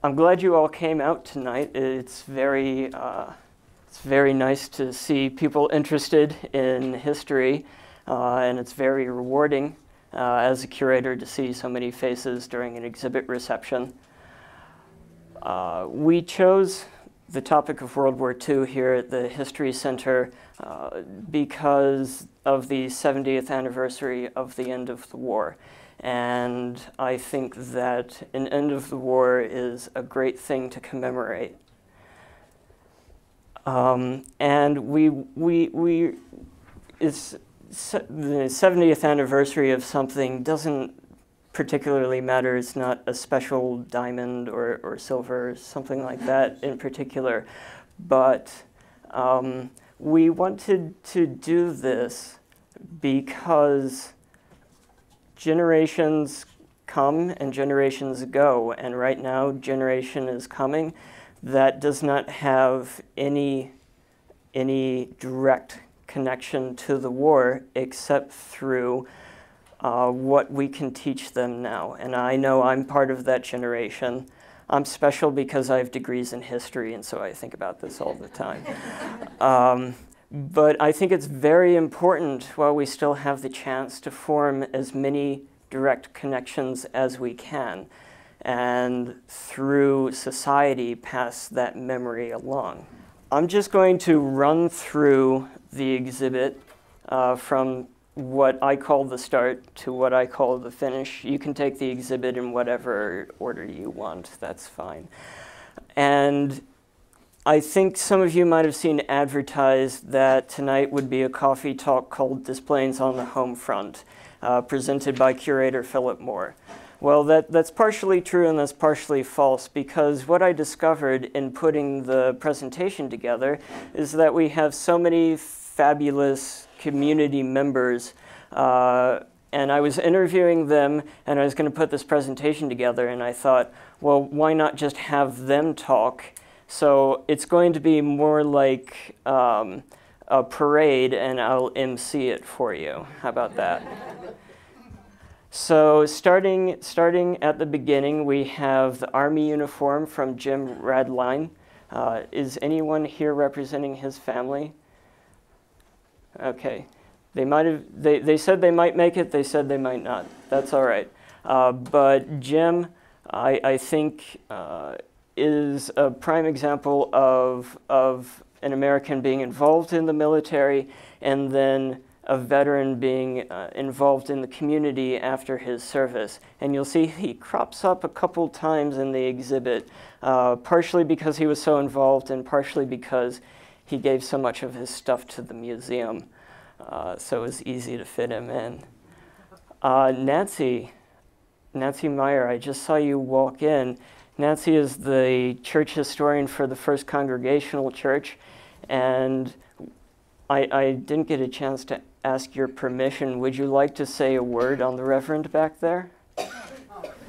I'm glad you all came out tonight. It's very nice to see people interested in history, and it's very rewarding as a curator to see so many faces during an exhibit reception. We chose the topic of World War II here at the History Center because of the 70th anniversary of the end of the war. And I think that an end of the war is a great thing to commemorate. And it's the 70th anniversary of something doesn't particularly matter. It's not a special diamond or silver or something like that in particular. But we wanted to do this because generations come and generations go, and right now generation is coming that does not have any direct connection to the war except through what we can teach them now. And I know I'm part of that generation. I'm special because I have degrees in history, and so I think about this all the time. But I think it's very important while we still have the chance to form as many direct connections as we can, and through society pass that memory along. I'm just going to run through the exhibit from what I call the start to what I call the finish. You can take the exhibit in whatever order you want, that's fine. And I think some of you might have seen advertised that tonight would be a coffee talk called Displays on the Home Front, presented by curator Philip Moore. Well, that's partially true and that's partially false, because what I discovered in putting the presentation together is that we have so many fabulous community members, and I was interviewing them and I was going to put this presentation together, and I thought, well, why not just have them talk? So it's going to be more like a parade, and I'll MC it for you. How about that? So starting at the beginning, we have the Army uniform from Jim Radline. Is anyone here representing his family? Okay. They said they might make it, they said they might not. That's all right. But Jim, I think, is a prime example of an American being involved in the military, and then a veteran being involved in the community after his service. And you'll see he crops up a couple times in the exhibit, partially because he was so involved and partially because he gave so much of his stuff to the museum. So it was easy to fit him in. Nancy Meyer, I just saw you walk in. Nancy is the church historian for the First Congregational Church, and I didn't get a chance to ask your permission. Would you like to say a word on the Reverend back there?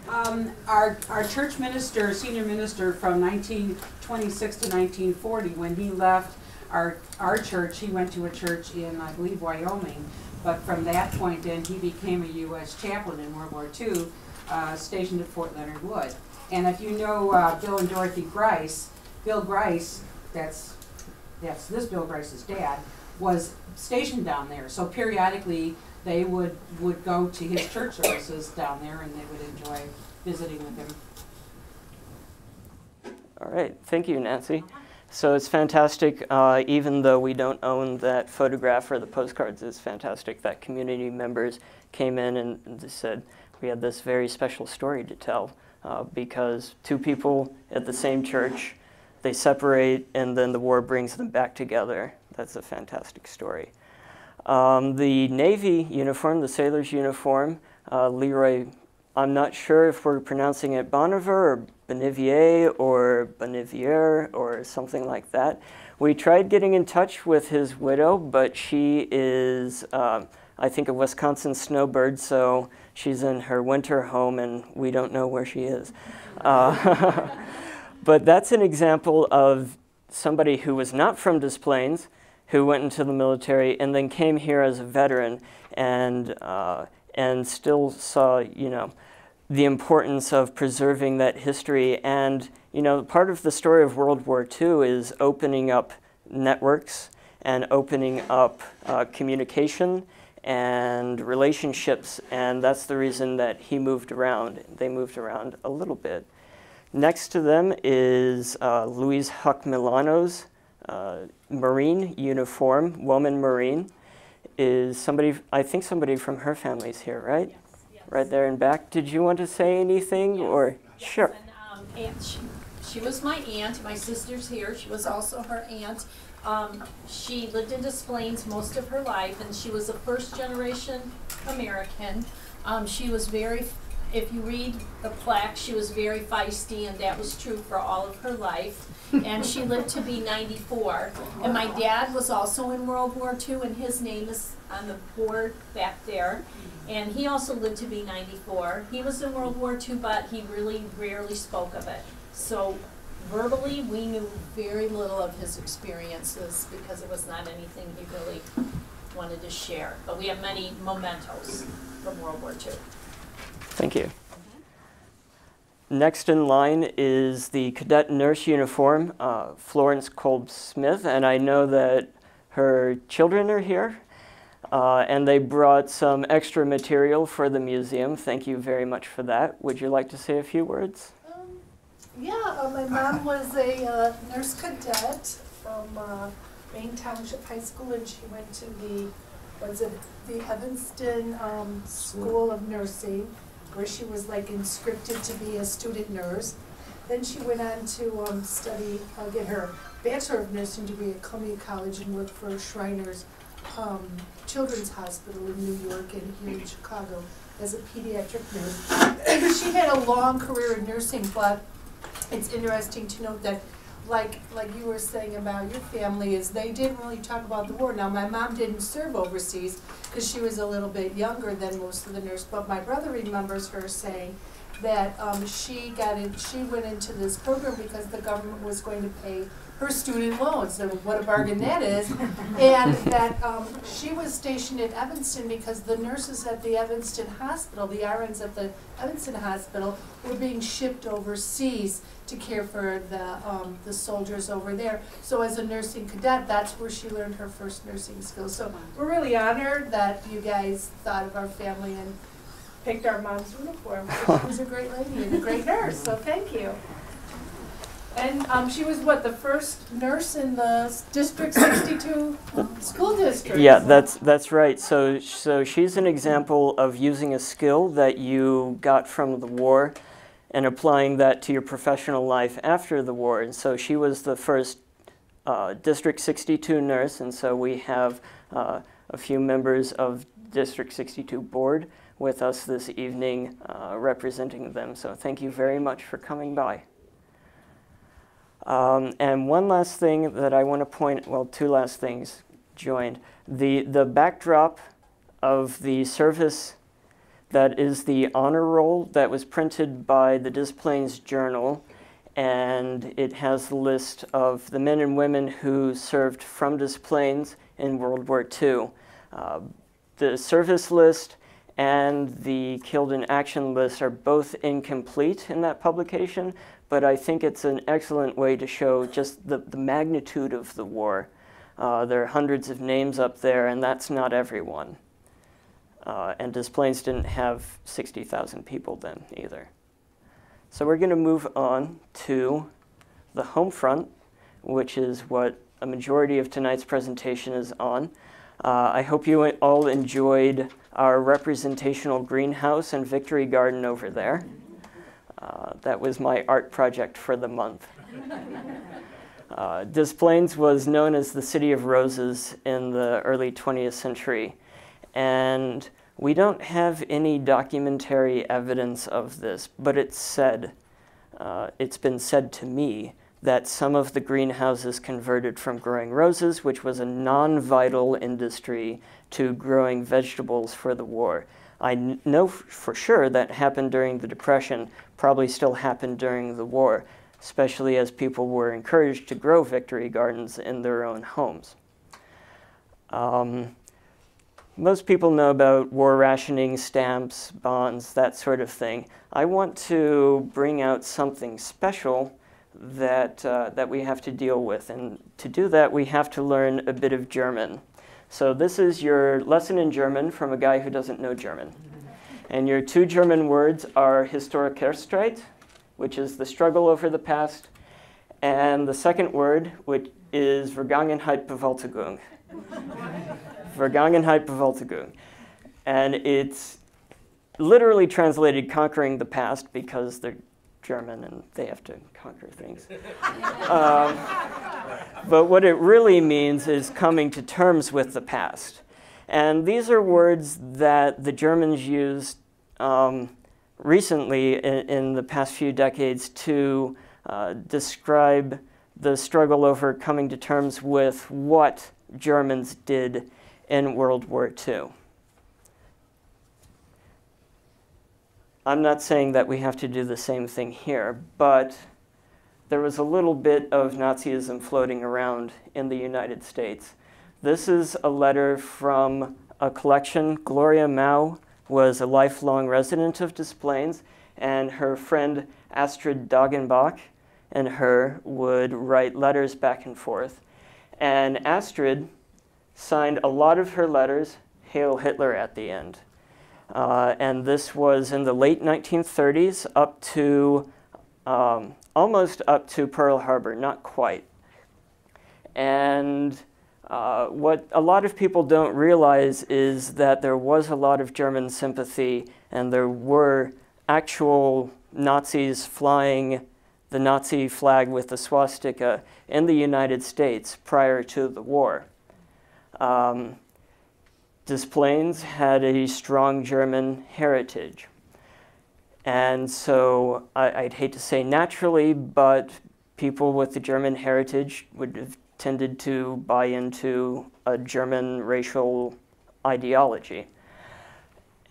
Our church minister, senior minister from 1926 to 1940, when he left our church, he went to a church in, I believe, Wyoming, but from that point in, he became a U.S. chaplain in World War II, stationed at Fort Leonard Wood. And if you know Bill and Dorothy Grice, Bill Grice, that's this Bill Grice's dad, was stationed down there. So periodically they would go to his church services down there, and they would enjoy visiting with him. All right, thank you, Nancy. So it's fantastic, even though we don't own that photograph or the postcards, it's fantastic that community members came in and they said, we had this very special story to tell. Because two people at the same church, they separate, and then the war brings them back together. That's a fantastic story. The Navy uniform, the sailor's uniform, Leroy, I'm not sure if we're pronouncing it Boniver or Bonivier or Bonivier or something like that. We tried getting in touch with his widow, but she is, I think, a Wisconsin snowbird, so she's in her winter home, and we don't know where she is. But that's an example of somebody who was not from Des Plaines, who went into the military and then came here as a veteran, and still saw, you know, the importance of preserving that history. And, you know, part of the story of World War II is opening up networks and opening up communication and relationships, and that's the reason that he moved around. They moved around a little bit. Next to them is Louise Huck Milano's Marine uniform, woman Marine, is somebody, I think somebody from her family's here, right? Yes, yes. Right there in back. Did you want to say anything? Yes, or yes. Sure. And, she was my aunt. My sister's here. She was also her aunt. She lived in Des Plaines most of her life, and she was a first-generation American. She was very, if you read the plaque, she was very feisty, and that was true for all of her life. And she lived to be 94. And my dad was also in World War II, and his name is on the board back there. And he also lived to be 94. He was in World War II, but he really rarely spoke of it. So verbally, we knew very little of his experiences because it was not anything he really wanted to share. But we have many mementos from World War II. Thank you. Next in line is the cadet nurse uniform, Florence Kolb Smith, and I know that her children are here, and they brought some extra material for the museum. Thank you very much for that. Would you like to say a few words? My mom was a nurse cadet from Maine Township High School, and she went to the Evanston School of Nursing, where she was like inscripted to be a student nurse. Then she went on to study, get her Bachelor of Nursing degree at Columbia College and worked for Shriners Children's Hospital in New York and here in Chicago as a pediatric nurse. She had a long career in nursing, but it's interesting to note that like you were saying about your family, is they didn't really talk about the war. Now, my mom didn't serve overseas because she was a little bit younger than most of the nurses, but my brother remembers her saying that she went into this program because the government was going to pay her student loans, and what a bargain that is, and that she was stationed at Evanston because the nurses at the Evanston Hospital, the RNs at the Evanston Hospital, were being shipped overseas to care for the soldiers over there. So as a nursing cadet, that's where she learned her first nursing skills. So we're really honored that you guys thought of our family and picked our mom's uniform. She was a great lady and a great nurse, so thank you. And she was, what, the first nurse in the District 62 school district? Yeah, that's right. So she's an example of using a skill that you got from the war and applying that to your professional life after the war. And so she was the first District 62 nurse, and so we have a few members of District 62 board with us this evening representing them. So thank you very much for coming by. And one last thing that I want to point, well, two last things joined. The backdrop of the service, that is the honor roll that was printed by the Des Plaines Journal, and it has the list of the men and women who served from Des Plaines in World War II. The service list and the killed in action list are both incomplete in that publication, but I think it's an excellent way to show just the magnitude of the war. There are hundreds of names up there, and that's not everyone. And Des Plaines didn't have 60,000 people then either. So we're going to move on to the home front, which is what a majority of tonight's presentation is on. I hope you all enjoyed our representational greenhouse and victory garden over there. That was my art project for the month. Des Plaines was known as the City of Roses in the early 20th century, and we don't have any documentary evidence of this, but it's said, it's been said to me that some of the greenhouses converted from growing roses, which was a non-vital industry, to growing vegetables for the war. I know for sure that happened during the Depression, probably still happened during the war, especially as people were encouraged to grow victory gardens in their own homes. Most people know about war rationing, stamps, bonds, that sort of thing. I want to bring out something special that we have to deal with. And to do that, we have to learn a bit of German. So this is your lesson in German from a guy who doesn't know German. And your two German words are Historikerstreit, which is the struggle over the past, and the second word, which is Vergangenheitbewältigung. Vergangenheitbewältigung. And it's literally translated conquering the past because they're German and they have to conquer things. But what it really means is coming to terms with the past. And these are words that the Germans used recently in the past few decades to describe the struggle over coming to terms with what Germans did in World War II. I'm not saying that we have to do the same thing here, but there was a little bit of Nazism floating around in the United States. This is a letter from a collection. Gloria Mao was a lifelong resident of Des Plaines, and her friend Astrid Dagenbach and her would write letters back and forth. And Astrid signed a lot of her letters Hail Hitler at the end. And this was in the late 1930s up to almost up to Pearl Harbor, not quite. And what a lot of people don't realize is that there was a lot of German sympathy and there were actual Nazis flying the Nazi flag with the swastika in the United States prior to the war. Des Plaines had a strong German heritage. And so I'd hate to say naturally, but people with the German heritage would have tended to buy into a German racial ideology.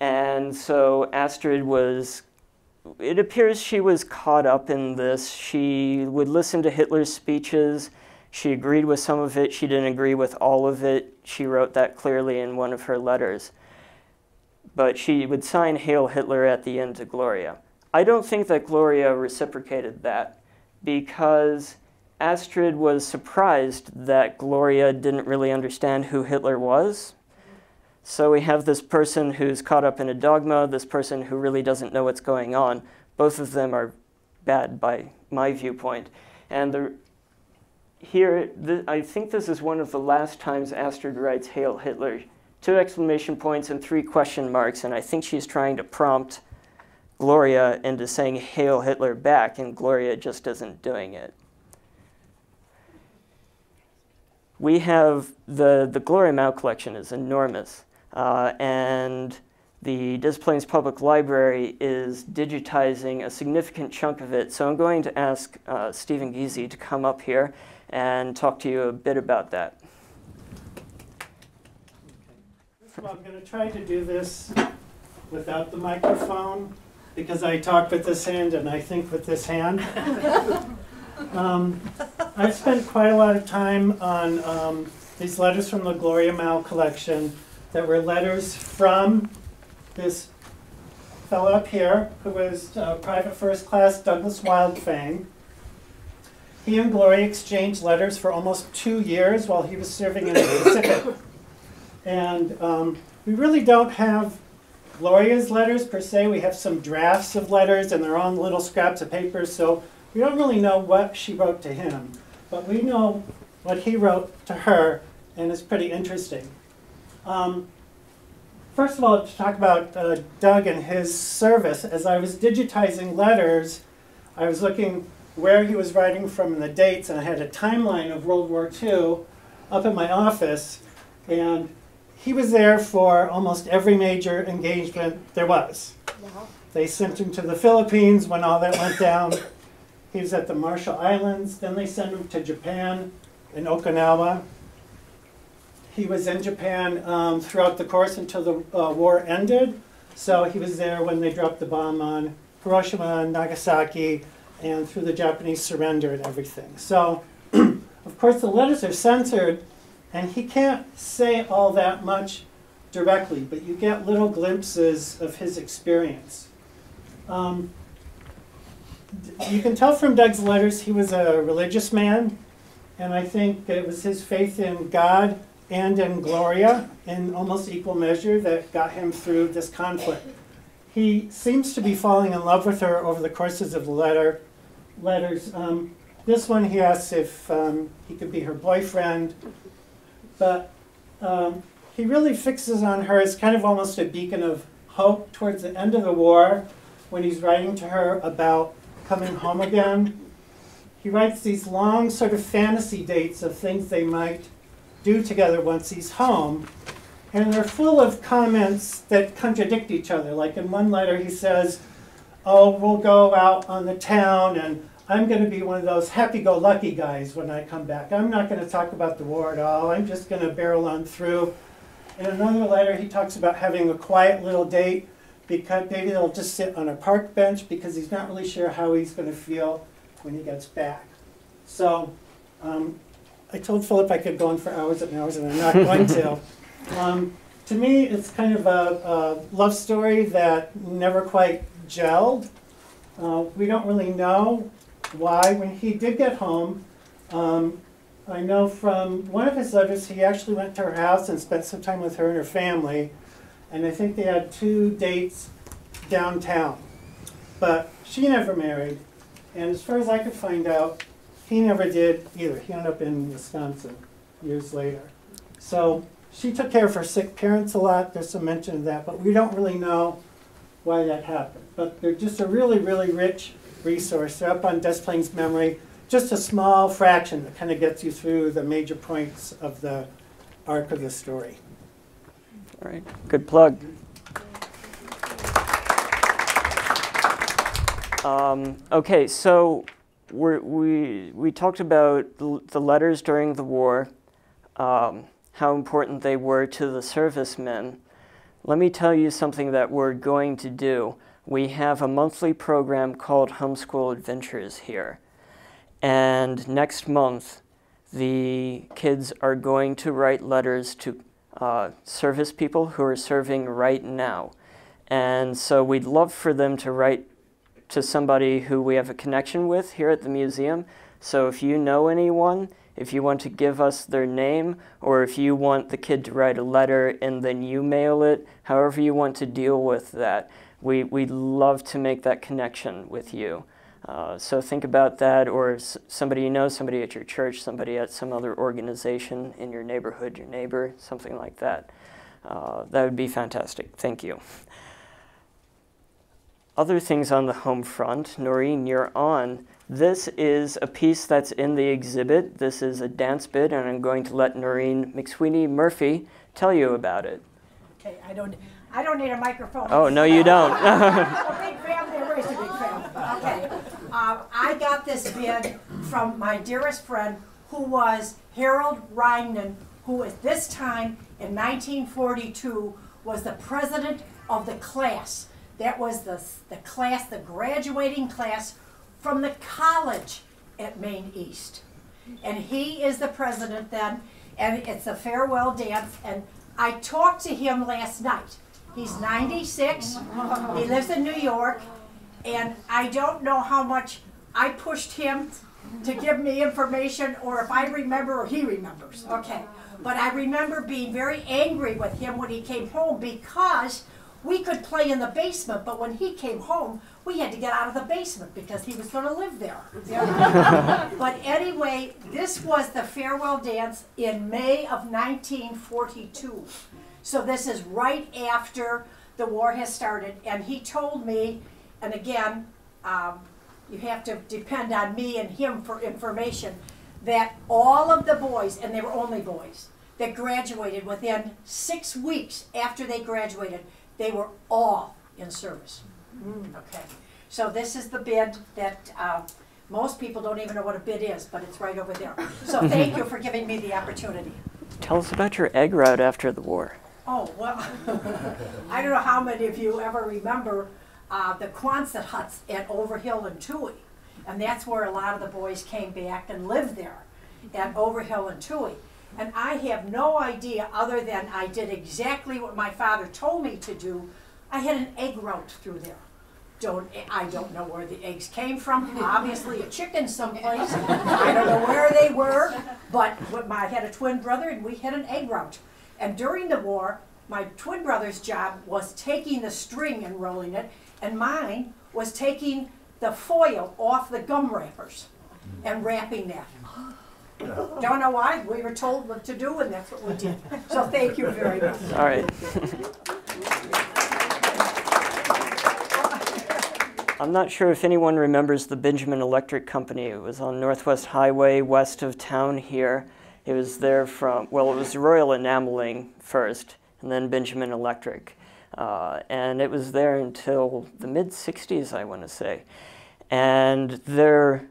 And so Astrid was, it appears she was caught up in this. She would listen to Hitler's speeches. She agreed with some of it. She didn't agree with all of it. She wrote that clearly in one of her letters. But she would sign Hail Hitler at the end to Gloria. I don't think that Gloria reciprocated that because Astrid was surprised that Gloria didn't really understand who Hitler was. So we have this person who's caught up in a dogma, this person who really doesn't know what's going on. Both of them are bad by my viewpoint. And I think this is one of the last times Astrid writes Hail Hitler. 2 exclamation points and 3 question marks, and I think she's trying to prompt Gloria into saying Hail Hitler back, and Gloria just isn't doing it. We have the Gloria Mao collection is enormous, and the Des Plaines Public Library is digitizing a significant chunk of it, so I'm going to ask Stephen Giese to come up here and talk to you a bit about that. First of all, I'm going to try to do this without the microphone because I talk with this hand and I think with this hand. I've spent quite a lot of time on these letters from the Gloria Mao collection that were letters from this fellow up here who was Private First Class Douglas Wildfang. He and Gloria exchanged letters for almost 2 years while he was serving in the Pacific. And we really don't have Gloria's letters per se. We have some drafts of letters and their own little scraps of paper, so we don't really know what she wrote to him. But we know what he wrote to her, and it's pretty interesting. First of all, to talk about Doug and his service, as I was digitizing letters, I was looking where he was writing from and the dates, and I had a timeline of World War II up in my office, and he was there for almost every major engagement there was. Wow. They sent him to the Philippines when all that went down. He was at the Marshall Islands. Then they sent him to Japan in Okinawa. He was in Japan throughout the course until the war ended. So he was there when they dropped the bomb on Hiroshima and Nagasaki and through the Japanese surrender and everything. So, of course, the letters are censored, and he can't say all that much directly, but you get little glimpses of his experience. You can tell from Doug's letters he was a religious man, and I think it was his faith in God and in Gloria in almost equal measure that got him through this conflict. He seems to be falling in love with her over the courses of the letters. This one he asks if he could be her boyfriend, but he really fixes on her as kind of almost a beacon of hope towards the end of the war when he's writing to her about coming home again. He writes these long sort of fantasy dates of things they might do together once he's home, and they're full of comments that contradict each other. Like in one letter he says, oh, we'll go out on the town and I'm going to be one of those happy-go-lucky guys when I come back. I'm not going to talk about the war at all. I'm just going to barrel on through. In another letter he talks about having a quiet little date because maybe they'll just sit on a park bench because he's not really sure how he's going to feel when he gets back. So I told Philip I could go on for hours and hours, and I'm not going to. To me, it's kind of a love story that never quite gelled. We don't really know why. When he did get home, I know from one of his letters he actually went to her house and spent some time with her and her family, and I think they had 2 dates downtown. But she never married, and as far as I could find out, he never did either. He ended up in Wisconsin years later. So she took care of her sick parents a lot. There's some mention of that, but we don't really know why that happened. But they're just a really, really rich resource. They're up on Des Plaines Memory, just a small fraction that kind of gets you through the major points of the arc of the story. All right, good plug. Okay, so we talked about the letters during the war, how important they were to the servicemen. Let me tell you something that we're going to do. We have a monthly program called Homeschool Adventures here. And next month, the kids are going to write letters to service people who are serving right now. And so we'd love for them to write to somebody who we have a connection with here at the museum. So if you know anyone, if you want to give us their name, or if you want the kid to write a letter and then you mail it, however you want to deal with that, we'd love to make that connection with you. So think about that, or somebody you know, somebody at your church, somebody at some other organization in your neighborhood, your neighbor, something like that. That would be fantastic. Thank you. Other things on the home front, Noreen, you're on. This is a piece that's in the exhibit. This is a dance bit, and I'm going to let Noreen McSweeney Murphy tell you about it. Okay, I don't need a microphone. Oh, no, you don't. A big family, I raised a big family. Okay, I got this bid from my dearest friend, who was Harold Reinan, who at this time in 1942 was the president of the class. That was the class, the graduating class from the college at Maine East. And he is the president then, and it's a farewell dance. And I talked to him last night. He's 96, he lives in New York, and I don't know how much I pushed him to give me information, or if I remember or he remembers. Okay, but I remember being very angry with him when he came home, because we could play in the basement, but when he came home, we had to get out of the basement because he was going to live there. But anyway, this was the farewell dance in May of 1942. So this is right after the war has started. And he told me, and again, you have to depend on me and him for information, that all of the boys, and they were only boys, that graduated within 6 weeks after they graduated, they were all in service. Okay, so this is the bid that most people don't even know what a bid is, but it's right over there. So thank you for giving me the opportunity. Tell us about your egg route after the war. Oh, well, I don't know how many of you ever remember the Quonset huts at Overhill and Toohey. And that's where a lot of the boys came back and lived there, at Overhill and Toohey. And I have no idea other than I did exactly what my father told me to do. I had an egg route through there. I don't know where the eggs came from. Obviously a chicken someplace. I don't know where they were, but I had a twin brother and we had an egg route. And during the war, my twin brother's job was taking the string and rolling it, and mine was taking the foil off the gum wrappers and wrapping that. Don't know why. We were told what to do, and that's what we did. So thank you very much. All right. I'm not sure if anyone remembers the Benjamin Electric Company. It was on Northwest Highway west of town here. It was there from, well, it was Royal Enameling first, and then Benjamin Electric. And it was there until the mid-60s, I want to say. And their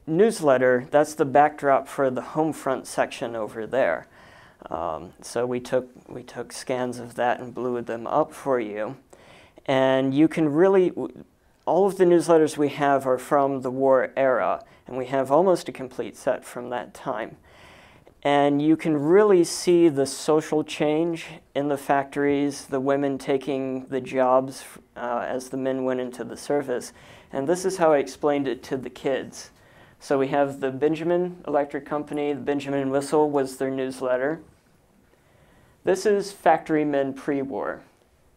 newsletter, that's the backdrop for the home front section over there. So we took scans of that and blew them up for you. And you can really, all of the newsletters we have are from the war era, and we have almost a complete set from that time. And you can really see the social change in the factories, the women taking the jobs as the men went into the service. And this is how I explained it to the kids. So we have the Benjamin Electric Company, the Benjamin Whistle was their newsletter. This is factory men pre-war.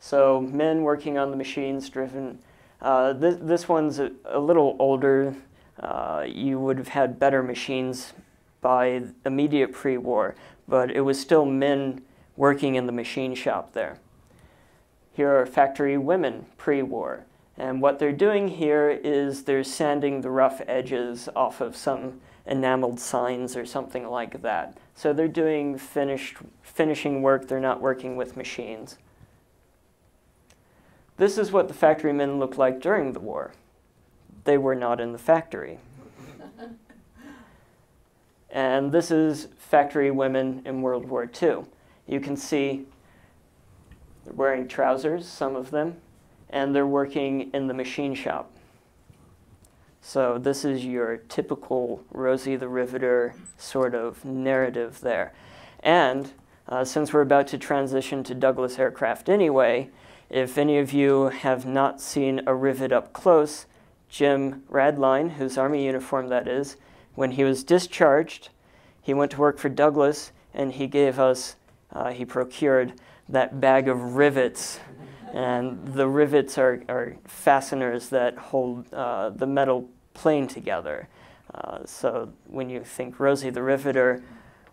So men working on the machines driven. This one's a little older. You would have had better machines by immediate pre-war, but it was still men working in the machine shop there. Here are factory women pre-war. And what they're doing here is they're sanding the rough edges off of some enameled signs or something like that. So they're doing finishing work, they're not working with machines. This is what the factory men looked like during the war. They were not in the factory. And this is factory women in World War II. You can see they're wearing trousers, some of them, and they're working in the machine shop. So this is your typical Rosie the Riveter sort of narrative there. And since we're about to transition to Douglas aircraft anyway, if any of you have not seen a rivet up close, Jim Radline, whose Army uniform that is, when he was discharged, he went to work for Douglas, and he gave us, he procured that bag of rivets. And the rivets are fasteners that hold the metal plane together. So when you think Rosie the Riveter,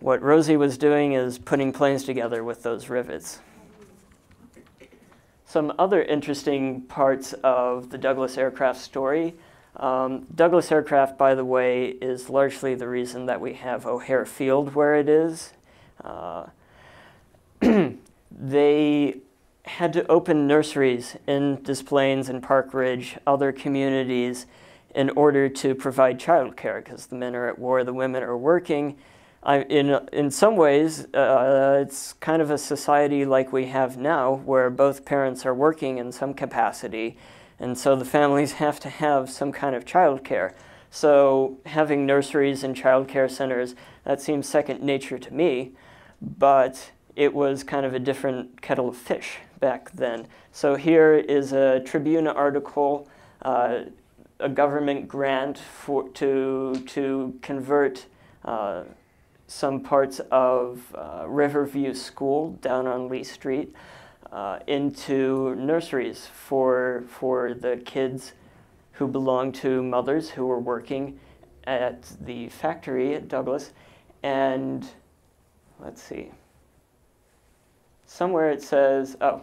what Rosie was doing is putting planes together with those rivets. Some other interesting parts of the Douglas aircraft story. Douglas aircraft, by the way, is largely the reason that we have O'Hare Field where it is. They had to open nurseries in Des Plaines and Park Ridge, other communities, in order to provide childcare, because the men are at war, the women are working. In some ways, it's kind of a society like we have now, where both parents are working in some capacity, and so the families have to have some kind of childcare. So having nurseries and childcare centers, that seems second nature to me, but it was kind of a different kettle of fish back then. So here is a Tribune article, a government grant to convert some parts of Riverview School down on Lee Street into nurseries for the kids who belonged to mothers who were working at the factory at Douglas. And let's see, somewhere it says, oh,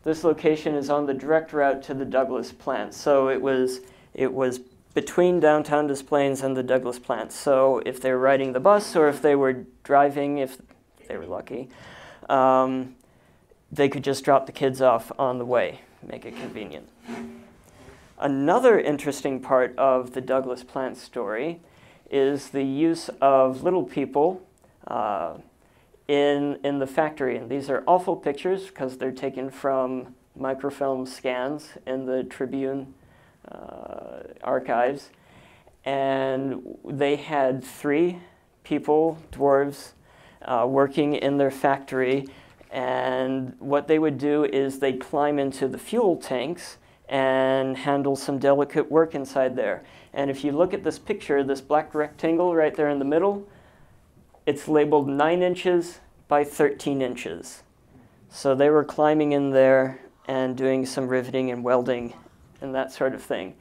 this location is on the direct route to the Douglas plant. So it was between downtown Des Plaines and the Douglas plant. So if they were riding the bus or if they were driving, if they were lucky, they could just drop the kids off on the way, make it convenient. Another interesting part of the Douglas plant story is the use of little people in the factory. And these are awful pictures because they're taken from microfilm scans in the Tribune archives. And they had 3 people, dwarves, working in their factory. And what they would do is they'd climb into the fuel tanks and handle some delicate work inside there. And if you look at this picture, this black rectangle right there in the middle, it's labeled 9 inches by 13 inches. So they were climbing in there and doing some riveting and welding and that sort of thing.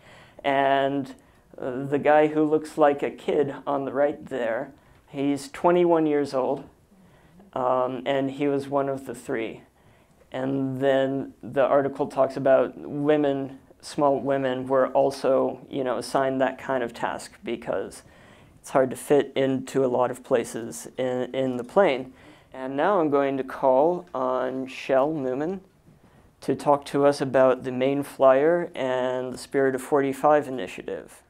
And the guy who looks like a kid on the right there, he's 21 years old, and he was one of the 3. And then the article talks about women, small women, were also, assigned that kind of task because it's hard to fit into a lot of places in the plane. And now I'm going to call on Shell Newman to talk to us about the Maine Flyer and the Spirit of 45 initiative.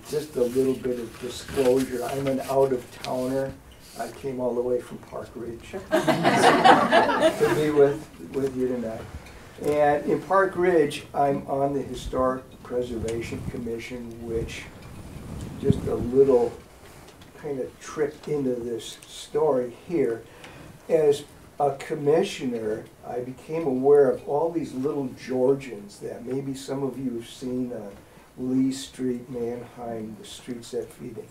Just a little bit of disclosure. I'm an out-of-towner. I came all the way from Park Ridge to be with you tonight. And in Park Ridge, I'm on the Historic Preservation Commission, which just a little kind of trip into this story here. As a commissioner, I became aware of all these little Georgians that maybe some of you have seen on Lee Street, Manheim, the streets that feed it.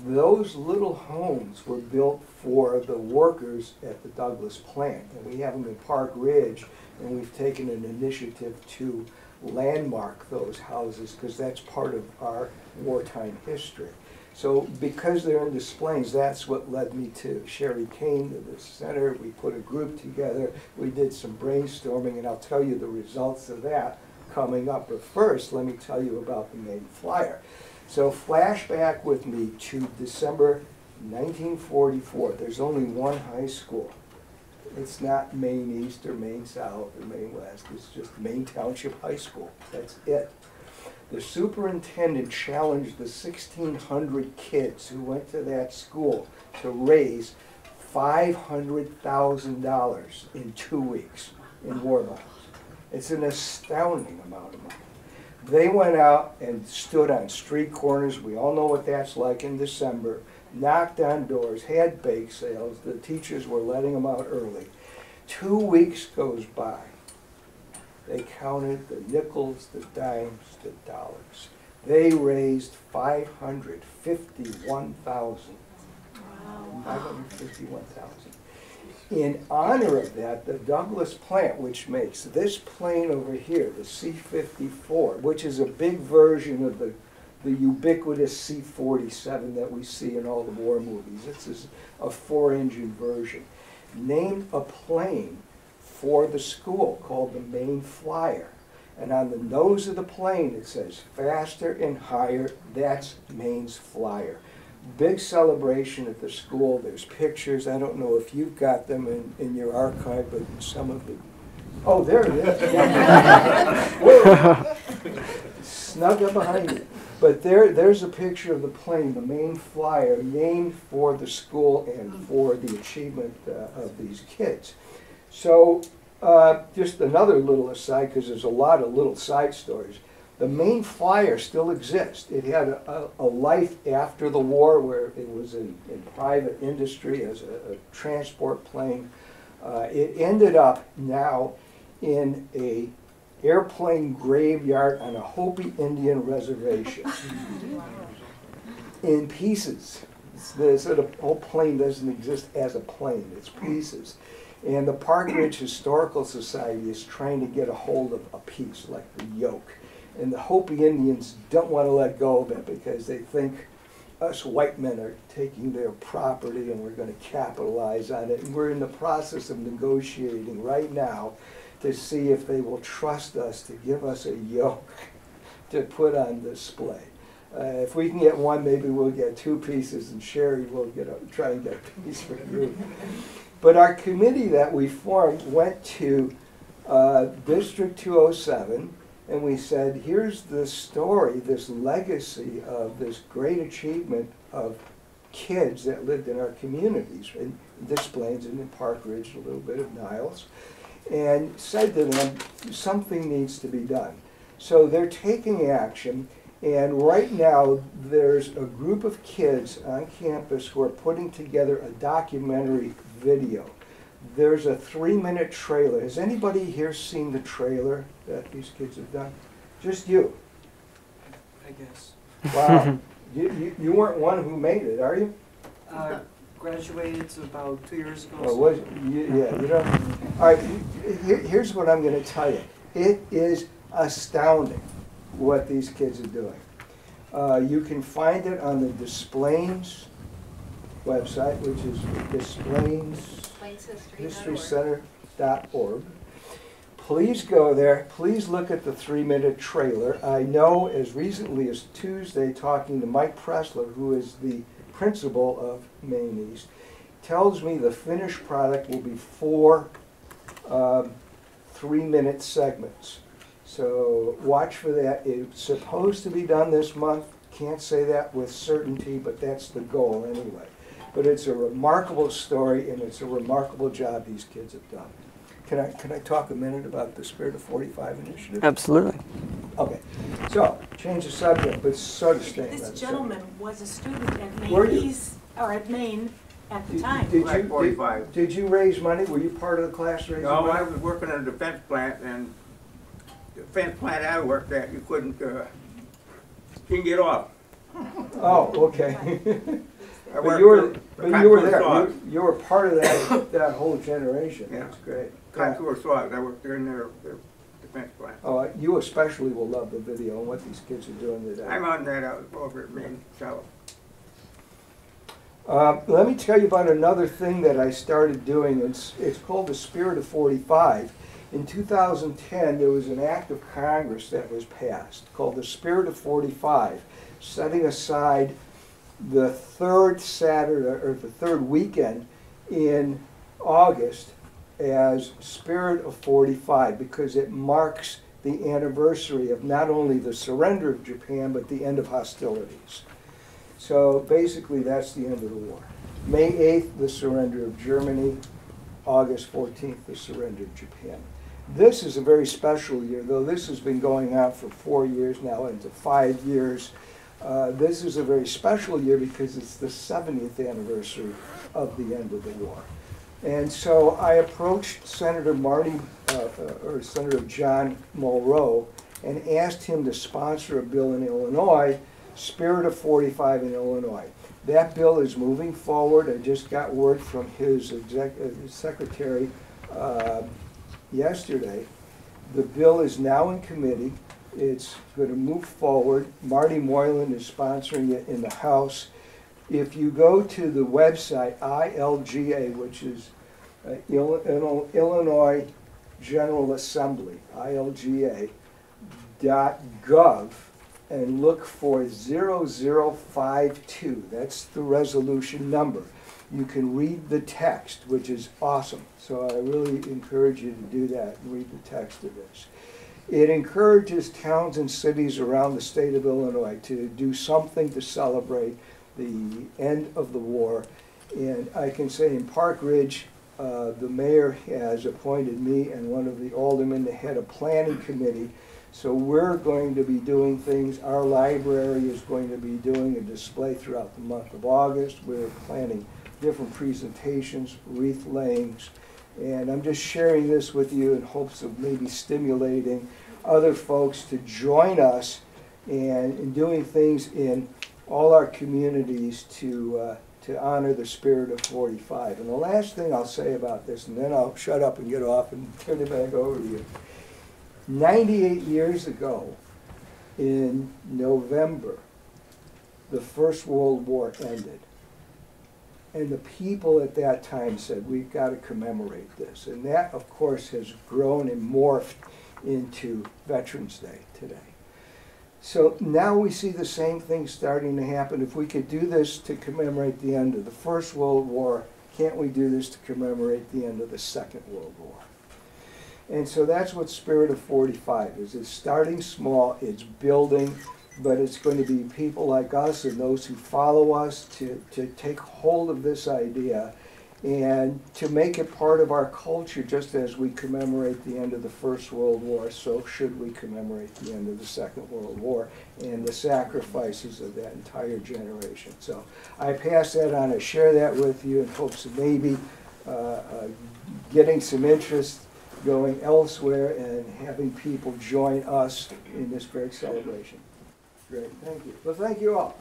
Those little homes were built for the workers at the Douglas plant, and we have them in Park Ridge, and we've taken an initiative to landmark those houses because that's part of our wartime history. So because they're in displays, that's what led me to Sherry Kane, to the center. We put a group together, we did some brainstorming, and I'll tell you the results of that coming up. But first, let me tell you about the Maine Flyer. So flashback with me to December 1944. There's only one high school. It's not Maine East or Maine South or Maine West. It's just Maine Township High School. That's it. The superintendent challenged the 1,600 kids who went to that school to raise $500,000 in 2 weeks in war bonds. It's an astounding amount of money. They went out and stood on street corners. We all know what that's like in December. Knocked on doors, had bake sales. The teachers were letting them out early. 2 weeks goes by. They counted the nickels, the dimes, the dollars. They raised $551,000. Wow. $551,000. In honor of that, the Douglas plant, which makes this plane over here, the C-54, which is a big version of the ubiquitous C-47 that we see in all the war movies. This is a 4-engine version. Named a plane for the school called the Maine Flyer. And on the nose of the plane it says faster and higher, that's Maine's Flyer. Big celebration at the school. There's pictures. I don't know if you've got them in your archive, but some of the... Oh, there it is. Snug up behind it. But there's a picture of the plane, the Maine Flyer, named for the school and for the achievement of these kids. So just another little aside, because there's a lot of little side stories. The Maine Flyer still exists. It had a life after the war where it was in private industry as a transport plane. It ended up now in a airplane graveyard on a Hopi Indian reservation in pieces. The whole plane doesn't exist as a plane, it's pieces. And the Park Ridge Historical Society is trying to get a hold of a piece, like the yoke. And the Hopi Indians don't want to let go of it because they think us white men are taking their property and we're going to capitalize on it. And we're in the process of negotiating right now to see if they will trust us to give us a yoke to put on display. If we can get one, maybe we'll get 2 pieces, and Sherry will try and get a piece for you. But our committee that we formed went to District 207, and we said, here's the story, this legacy of this great achievement of kids that lived in our communities, in Des Plaines and in Park Ridge, a little bit of Niles, and said to them, something needs to be done. So they're taking action, And right now, there's a group of kids on campus who are putting together a documentary video. There's a 3-minute trailer. Has anybody here seen the trailer that these kids have done? Just you. I guess. Wow. You weren't one who made it, are you? Graduated about 2 years ago. Oh, was it? Yeah, you know. All right, here's what I'm going to tell you. It is astounding what these kids are doing. You can find it on the Desplaines website, which is DesplainesHistoryCenter.org. Please go there. Please look at the 3-minute trailer. I know as recently as Tuesday, talking to Mike Pressler, who is the principal of Maine East, tells me the finished product will be 4 3-minute segments. So watch for that. It's supposed to be done this month. Can't say that with certainty, but that's the goal anyway. But it's a remarkable story, and it's a remarkable job these kids have done. Can I talk a minute about the Spirit of 45 initiative? Absolutely. Okay. So, change the subject, but sort of staying This on the gentleman was a student at Were you? Maine East, or at Maine at the time. Like 45. Did you raise money? Were you part of the class raising No, money? I was working in a defense plant, and the defense plant I worked at, you couldn't get off. Oh, okay. I But worked you were, for but you were Contour there. Saws. You were part of that whole generation. Yeah. That's great. Contour Saws. I worked there in their defense plant. Oh, you especially will love the video and what these kids are doing today. I'm on that out over at Maine South. Let me tell you about another thing that I started doing. It's called the Spirit of 45. In 2010, there was an act of Congress that was passed called the Spirit of 45, setting aside the third Saturday or the third weekend in August as Spirit of 45 because it marks the anniversary of not only the surrender of Japan but the end of hostilities. So basically that's the end of the war. May 8th, the surrender of Germany. August 14th, the surrender of Japan. This is a very special year, though this has been going on for 4 years now into 5 years. This is a very special year because it's the 70th anniversary of the end of the war. And so I approached Senator Senator John Mulrow and asked him to sponsor a bill in Illinois, Spirit of 45 in Illinois. That bill is moving forward. I just got word from his secretary yesterday. The bill is now in committee. It's going to move forward. Marty Moylan is sponsoring it in the House. If you go to the website, ILGA, which is Illinois General Assembly, ILGA.gov, and look for 0052. That's the resolution number. You can read the text, which is awesome. So I really encourage you to do that and read the text of this. It encourages towns and cities around the state of Illinois to do something to celebrate the end of the war. And I can say in Park Ridge, the mayor has appointed me and one of the aldermen to head a planning committee. So we're going to be doing things. Our library is going to be doing a display throughout the month of August. We're planning different presentations, wreath layings, and I'm just sharing this with you in hopes of maybe stimulating other folks to join us in doing things in all our communities to honor the Spirit of 45. And the last thing I'll say about this, and then I'll shut up and get off and turn it back over to you. 98 years ago, in November, the First World War ended. And the people at that time said, we've got to commemorate this. And that, of course, has grown and morphed into Veterans Day today. So now we see the same thing starting to happen. If we could do this to commemorate the end of the First World War, can't we do this to commemorate the end of the Second World War? And so that's what Spirit of 45 is. It's starting small, it's building, but it's going to be people like us and those who follow us to take hold of this idea And to make it part of our culture, just as we commemorate the end of the First World War, so should we commemorate the end of the Second World War and the sacrifices of that entire generation. So I pass that on, I share that with you in hopes of maybe getting some interest going elsewhere and having people join us in this great celebration. Great, thank you. Well, thank you all.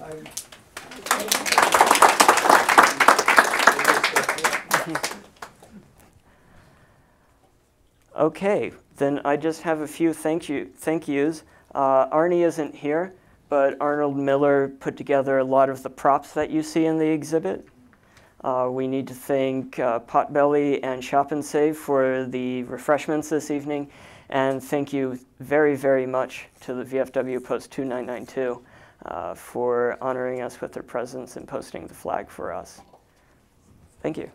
Okay, then I just have a few thank yous. Arnie isn't here, but Arnold Miller put together a lot of the props that you see in the exhibit. We need to thank Potbelly and Shop and Save for the refreshments this evening, and thank you very, very much to the VFW Post 2992 for honoring us with their presence and posting the flag for us. Thank you.